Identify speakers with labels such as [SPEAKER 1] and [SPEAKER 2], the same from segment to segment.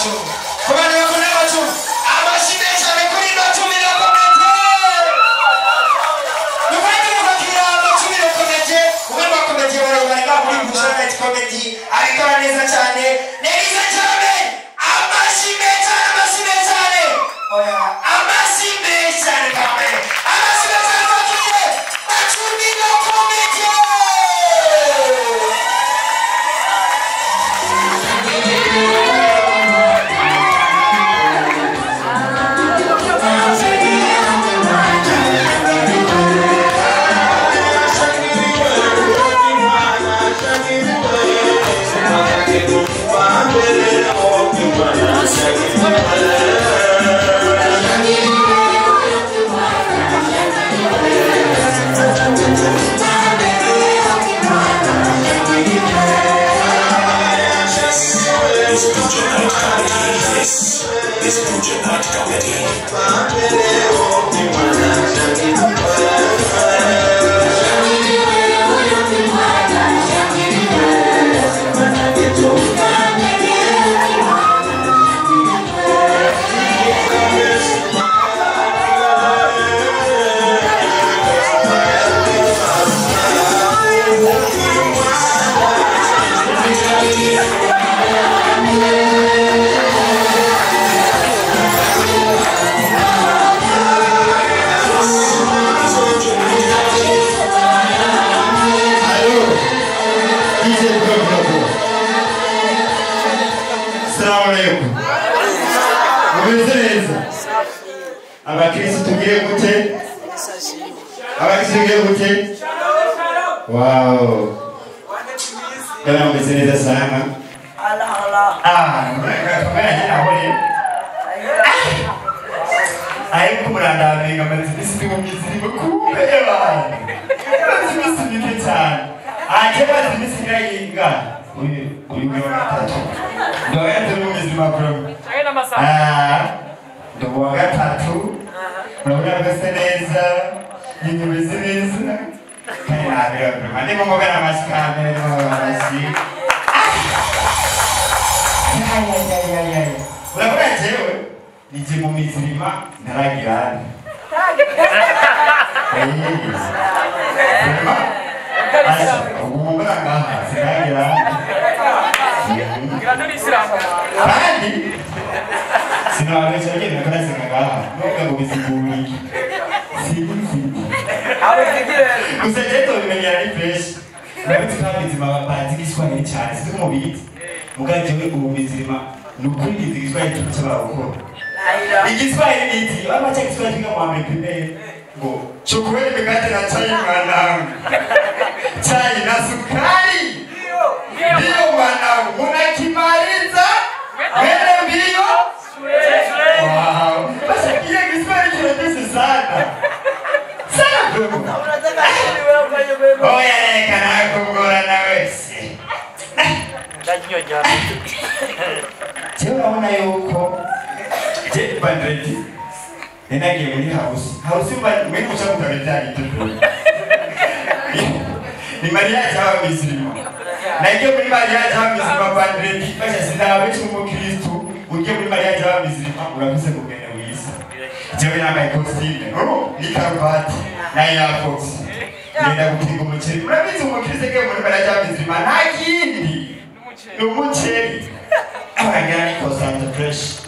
[SPEAKER 1] cumi kubana bakunda amacumi amashimwe cyane kuri no cumi nakomeje nukwati mukakira amacumi nakomeje umwe bakomeje bari muri Bushara Comedy abikora neza cyane neza cyane amashimwe cyane oya amashimwe cyane kamwe amashimwe cyane bakire macumi nakomeje
[SPEAKER 2] This Bujanat Comedy. Wow. Kaya umezeneza sana. Ai kumuranda amenga mazibisi kumizirimo kubeba. Mazibisi bitetsana. Ake mazibisi ngayinga. Uri gatatu. Ndo yanze mumizirimo bro. Aina masa. Ndo wa gatatu. Urabona bese neza. Yimeze neza. Kaya abira bro. Ande mumugana masikane n'abasi. Ay. Urabona jewe nije mu mizirima ntaragirana. Igiswahili iti amacha Kiswahili kama amepime ngo chukue mikate na chai mwanangu chai na sukari ndio mwanangu unakimaliza wewe mbio wow basi ile Kiswahili kinapesa sana bro oya kana kungora na wewe ndajyo jana unaona yuko je bandreti enage muri house mwenye mchakutabetani tu ni Maria jawa mizima na hiyo muri Maria jawa mizima bandreti basha sindawe mu Kristo uje muri Maria jawa mizima urabise kugenda wisa jewe na my costume ni karvati na ya fox nenda kutinga umuceri urabise mu Kristo ke muri Maria jawa mizima na kindi n'umuceri abanyani concentration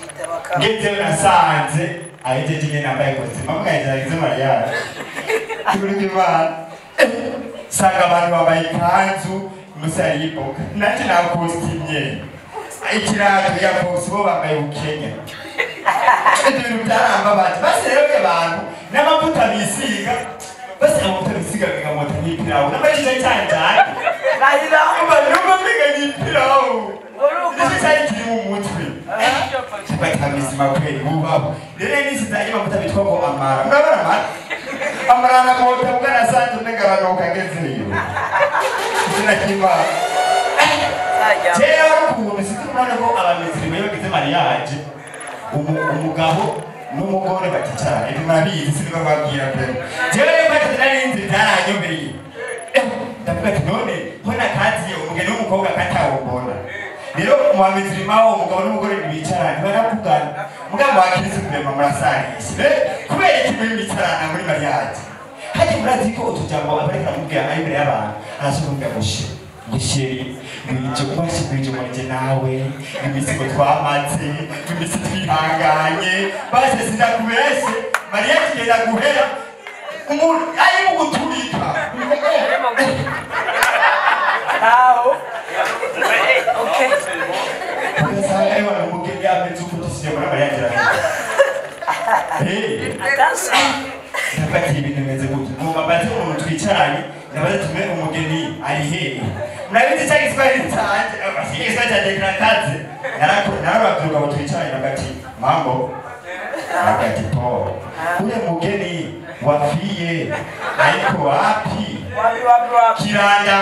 [SPEAKER 2] ngeze nasanze ahejeje nyine nambaye costume mukayizarize Maria turimo sanga abantu bambaye ikanzu musaripo nati na costume ikirato ya fox bo bambaye ukenya ibintu byaramba bati basi rero abantu n'amavuta bisiga basi amavuta bisiga bigamota n'ipirawo n'abayize cyane rahira umva mbega n'ipirawo This is kiri mu mutwe. Bakamizima kweli bubaho. Rero nisi zaje bamuta bitwa ngo amara. Urabona mara? Amara na moto bwana santu n'ingabano kagezeyo. Sinakimba. Tero ku misitumana ko abamizirimo yogize mariage. Umugabo n'umugore bakicara. Ibi marabizi siniko babwira pe. Jewe batanari ndaranyobereye. Ndavuga ati none mbona kazi umugeni w'umukobwa katawubona. rero muhamizirima umugabo n'umugore bicarana barakugana mugabo wakiriza kurema murasanisha kubera iki muri bicarana muri mariage haje murazi ko utujambo abareka mubwira ari imbere y'abantu arashobora gusheri n'icyo kwashikirije muri nawe imisigo twamaze imisi twihanganye base sindakubeshe mariage igenda guhera umuntu ari mu guturika
[SPEAKER 3] Now. Okay.
[SPEAKER 2] Saya wana mungkin dia ambil cukup tu sejauh mana bayar jalan.
[SPEAKER 3] That's
[SPEAKER 2] Dapat hidup dengan sebut. Muka batu orang bicara ni, dapat tu mereka mungkin ni alihe. Mereka tu cakap seperti sahaja, masih sahaja dekran kazi. Nara tu kalau bicara dapat mambo, dapat po. Ule mungkin ni wafie, aiko api. Kiranda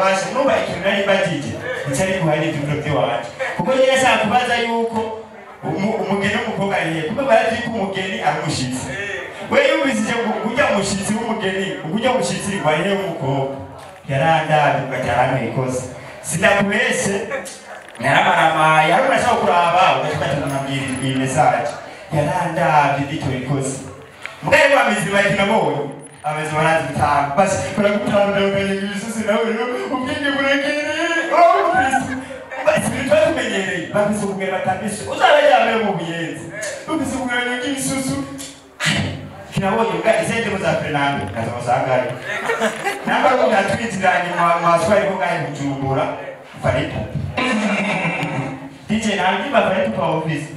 [SPEAKER 2] basi nuba ikirani batije nsari kuhari tuprote wacu kuko nyine ashaka kubaza yuko umugeni w'umukobwa arihe kuko barazi ko umugeni amushitsi we yumvise kujya mushitsi w'umugeni kujya mushitsi warihe w'umukobwa yaranda bigatana ikosa sinakubeshe naramarama yaruna ashaka kuraba ugashaka tunambira iyi message yaranda bidito ikosa mugari wa mizima kinabonye ameze barazi bitanga basi kuragutanga mbere y'ibisusi nawe ubwenge buregere Kristo basi bitatumenyereye babize kubwira batambise uzabajyame mu buyenzi ubise kubwira y'ibisusu kinabonye bwa izende muza Fernando kaza musangari namba ngo natwitiranye mu maswari ko gahe bujumbura faripo DJ nandi bafaripo pa office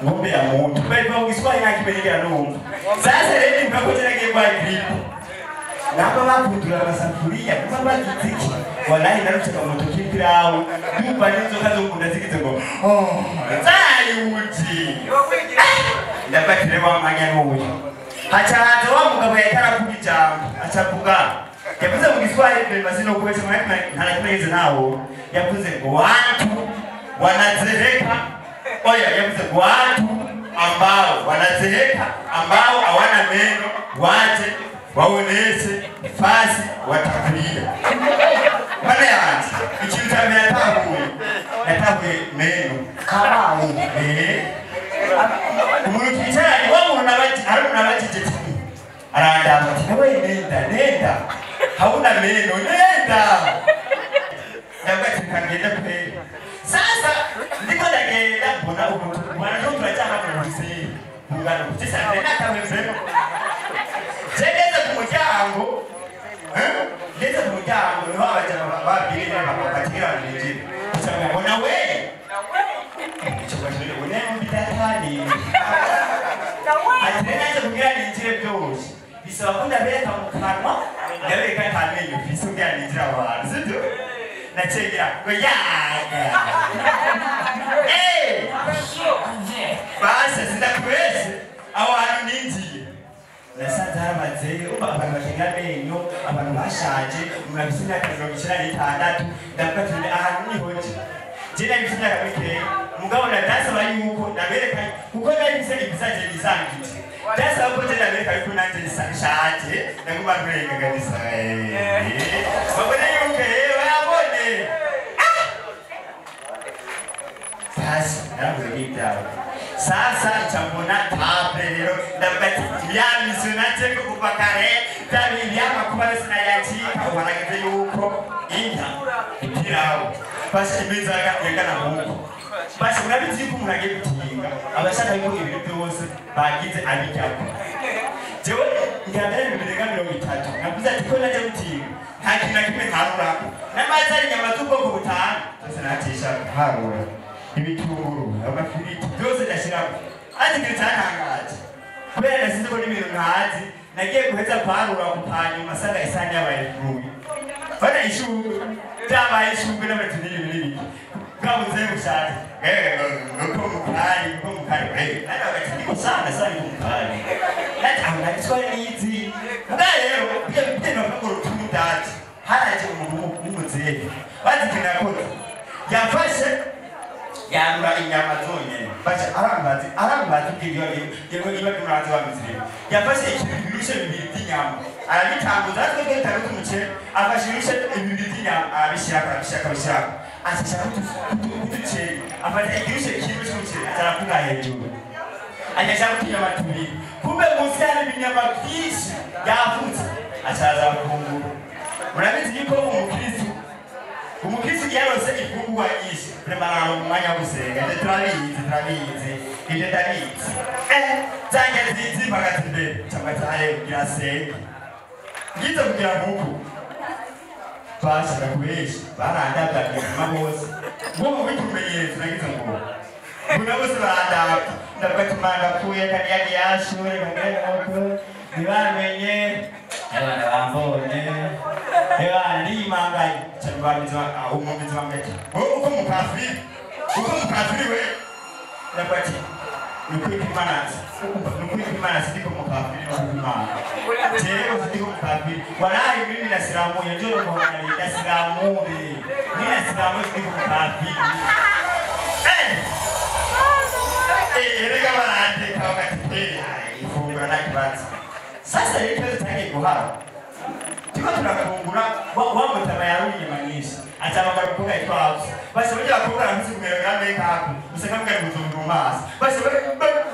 [SPEAKER 2] ngombe ya muntu bali kwa Kiswahili nakipelekea nungu sasa leo mkakoja ngeba grip napa bakudura basafuria kama kitiki wallahi naruchaka moto kipirao nyumba nizo kazo kunda zikize ngo zai uti ndapatire wa manyano uyu hachaza wa mugabo yakara kubijambo achavuga yavuze mu Kiswahili bazino kuweza ntarakimeze nawo yavuze ngo watu wanazereka oya yavuze watu ambao wanazeheka ambao hawana meno waje waoneshe fasi watakulia maana yanzi ikintu cyane yatahuye meno kama umuntu kicara wabona bati aruna bakije arandama nawe nenda hauna meno nenda ndakatangenda pe sasa ndiko ndagenda mbona umuntu mwana cyo turacyaka kumusiri mungana kutisa ndena kamezero zendeza ku muryango ndetse ku muryango niho abajana babiri bakatira n'injye cyangwa mbona we cyo kwashire ubone mbitatani atenze kugira n'injye byose bisaba ko ndabereka mu kanwa ndabereka ntamenyo biso bya n'injira abantu sibyo nachegera ngo yaga base sindakwese aho hantu ninjiye nasanze hamazeyo abantu bakenga amenyo abantu bashaje murabise imyaka 96 ndabatinde ahantu nihoje jena ibise imyaka mikeya mugabo ndasaba yuko ndabereka kuko nari bise ibisaje gisangije Dasa uko tena Amerika yuko nanje nishaje naguma kurenga kabisa babone yuko wabone sasa sasa chambona tape lero ndabati yani sunate ko kupakare tabi yama kuba sina yachi wanageze yuko inda kirao basi imeza yakana huko basi unabiti yuko munage gutinga abashaka yuko ibintu byose bagize abijyako jewe ngandare bibirenga 30 navuze ati ko naje gutinga nta kintu kimwe ntarurako namazari nyamatuko ko butana sasa nacisha harura ibitunguru abafiriti byose ndashiramo ati kitanangaje kubera nasize ko n'ibintu ntazi nagiye guheza kwarura kupanyuma sanga isanya y'abayifuru bana ishuru byabaye ishuru n'abatuniri binini kabuze gushaka uko mukari nana bakindi gusanga sari mukari natanga twari nizi rero byo ko rutumudati haraje umuntu w'umuzehe bazikina ko yafashe yamura inyama zonyene bacha arambazi kigyo iba kuranze bamizire yafashe ibirushe bibiri by'inyama arabitambuza twebwe tarutu muce afashe ibibiri by'inyama abishaka ashaka kutuce afashe ibirushe kimwe cy'umuce atarakuga hejuru anyashaka kutinyama tubiri kumbe munsi hari ibinyama byinshi yavutse acaza kunguru murabizi yuko umukristo yarose ifungwa ishi premarano mwanya gusenga turabizi ije ndabizi zange zizi bagati mbere cyangwa birasenga ngize kugira nkuko bashaka kubeshi barandagaje mabose ngo bitumenyereza nagize ngo bose barandagaje ndabatumanga kuye kandi yari yashure ngere ngo nibamenye abana bambone ni mangai cyangwa umumizi wamete uko mukafiri we nabati nukwimana sidiko mukafiri n'umwana jewe sidiko mukafiri warayi mimi nasiramu yajoro muhana nasiramu ni nasiramu sidiko mukafiri erega barande kawakati ifungura nakibanza sasa rero tutangiye guhara tiko tunakungura wamutama yarunye manisha atamagara kuvuga itwazo basi bajya bakubura nzi kumerera make up usanga mbere muzungu maso basi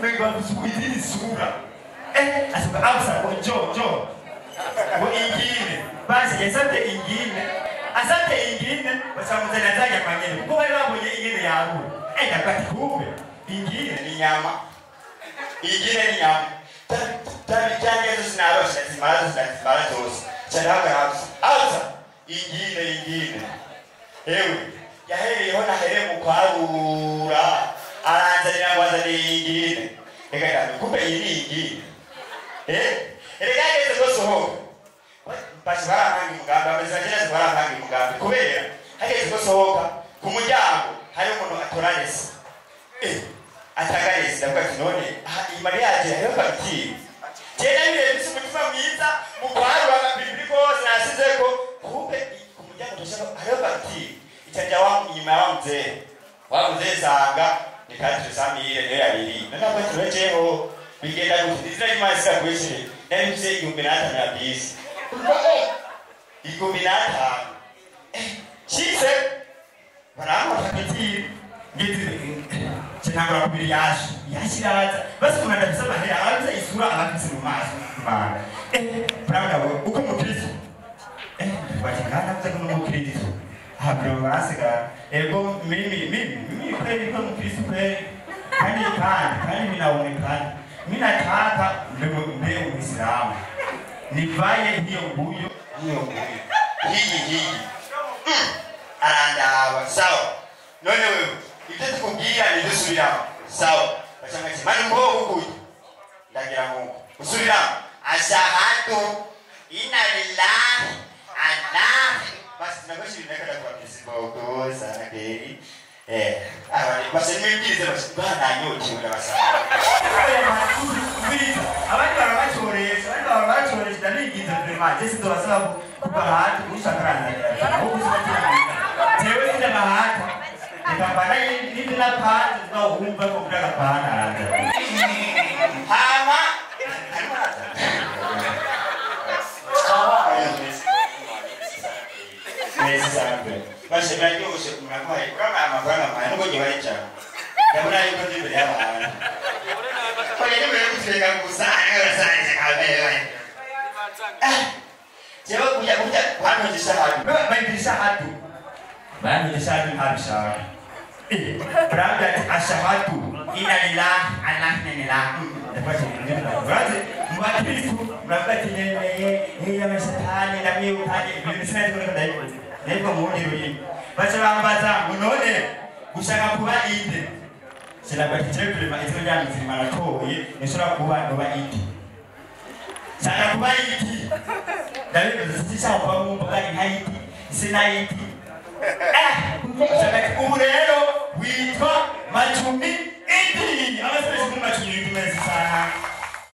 [SPEAKER 2] bega kusubiza isura asuka absa jo ingine basi yasate ingine basamuza nazaje kwanyene kuko bari babonye ingine yaru ndakati kumbe ingine ni nyama tabi cyane sinarosha simarazo cyaraga absa ingine ewe yahereyeho nahere mu kwarura aranzanira ngwazane ingine ega kumbe ingine erega yeze gosoho basi barangi mugamba abazagera barangi mugamba kubera hageze gosohoka ku muryango hari umuntu atorarese atagarese ndavuga ati none imari yaje rero bakiti tena bire bisi umutima mwiza mu kwarura bibiri bose nasize ko kumbe ku muryango toshaka rero bakiti icyanja inyuma wamuzee sanga nikati samire ne yabiri nako turejeho bigenda gutizira imana sika kweshe nabise 15 shise baramo paketi ngezi kinangura kubiri yashiraza basi kuna ndabisaba hera abaza isura abafise mu maso bana bravo uko mukristo bakigana kutaka mu Kristo habro barasika ego mimi kweli kwa mkristo kweli kandi minaonekana minataka mbele Muislamu nivaye hiyo nguyo hii arandaba sawa none wewe itete kugira nidusubira sawa bachangaje mani mbo huko ndagira ngo usubira ashahadu inna lillahi Allah basi tunakoshi ndakada kwa kisibo sana keri abali basi nimbize basi bana nyoti ula basana abali barabachoresha ndalingiza prima jesi ndo basabu kubahati kushakarana huko sibati tewe nda bahati nikapanda nindi na pati na uhumba kwa kudaka pana hama biraryoshe kumurakoye kama amafaranga maye nuko gibarecha ndabona yuko imbere y'abantu oye ni bere kutega gusa arasanje kabewe jewe kuja kwanogisha hatu bayindisha hatu habishaka branda ashahatu ina lillahi anahna ndapata branda mbakristo mbakati nene ya mashatani na miukani bilisina tukunda ndipo mundi ruyi bacha bambaza munone gushaka kuba inde sinabati trekule maitiro ya mzima natoye nishora kuba ndo inde sana kuba inde dalili zisisha kwa Mungu bali haiti sina inde ubu rero witwa Macumbi Indi abasore machumbi indi meza sana